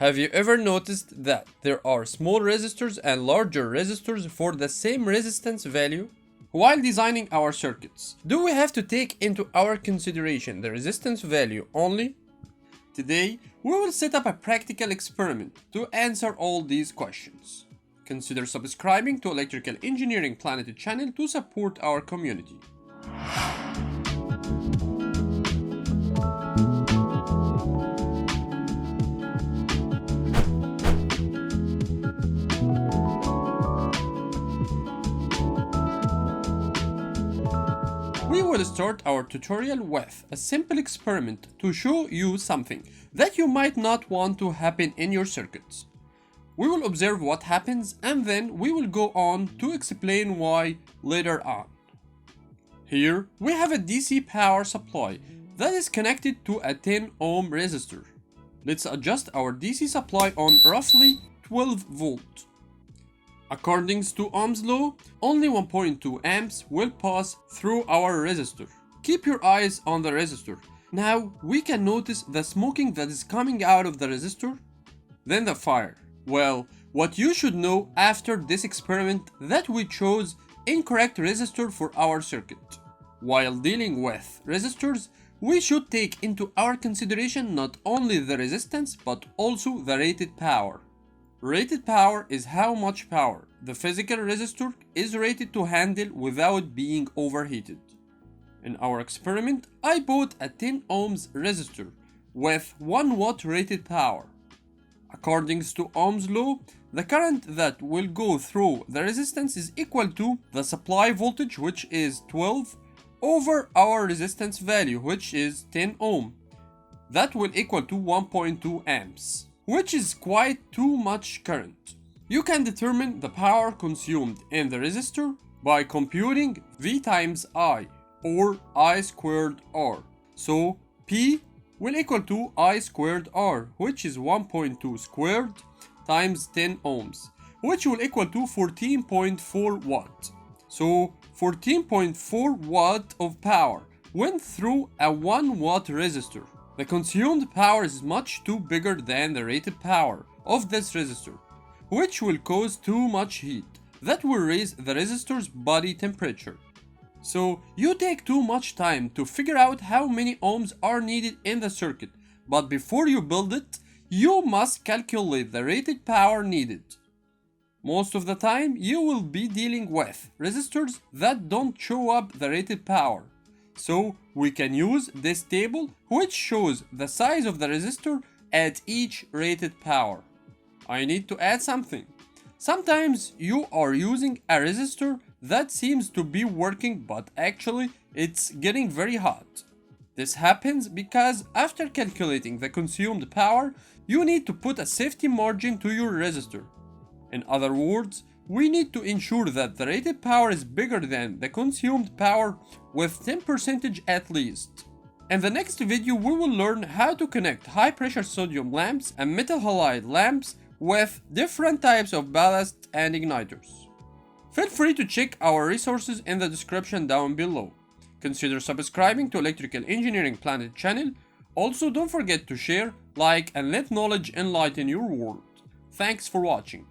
Have you ever noticed that there are small resistors and larger resistors for the same resistance value? While designing our circuits, do we have to take into our consideration the resistance value only? Today, we will set up a practical experiment to answer all these questions. Consider subscribing to Electrical Engineering Planet channel to support our community. We will start our tutorial with a simple experiment to show you something that you might not want to happen in your circuits. We will observe what happens and then we will go on to explain why later on. Here we have a DC power supply that is connected to a 10 ohm resistor. Let's adjust our DC supply on roughly 12 volt. According to Ohm's law, only 1.2 amps will pass through our resistor. Keep your eyes on the resistor. Now we can notice the smoking that is coming out of the resistor, then the fire. Well, what you should know after this experiment that we chose incorrect resistor for our circuit. While dealing with resistors, we should take into our consideration not only the resistance but also the rated power. Rated power is how much power the physical resistor is rated to handle without being overheated. In our experiment, I bought a 10 ohms resistor with 1 watt rated power. According to Ohm's law, the current that will go through the resistance is equal to the supply voltage, which is 12, over our resistance value, which is 10 ohm. That will equal to 1.2 amps. Which is quite too much current. You can determine the power consumed in the resistor by computing V times I, or I squared R. So P will equal to I squared R, which is 1.2 squared times 10 ohms, which will equal to 14.4 watt. So 14.4 watt of power went through a 1 watt resistor. The consumed power is much too bigger than the rated power of this resistor, which will cause too much heat that will raise the resistor's body temperature. So you take too much time to figure out how many ohms are needed in the circuit, but before you build it, you must calculate the rated power needed. Most of the time, you will be dealing with resistors that don't show up the rated power. So we can use this table which shows the size of the resistor at each rated power. I need to add something. Sometimes you are using a resistor that seems to be working but actually it's getting very hot. This happens because after calculating the consumed power, you need to put a safety margin to your resistor. In other words, we need to ensure that the rated power is bigger than the consumed power with 10% at least. In the next video, we will learn how to connect high pressure sodium lamps and metal halide lamps with different types of ballast and igniters. Feel free to check our resources in the description down below. Consider subscribing to Electrical Engineering Planet channel. Also, don't forget to share, like, and let knowledge enlighten your world. Thanks for watching.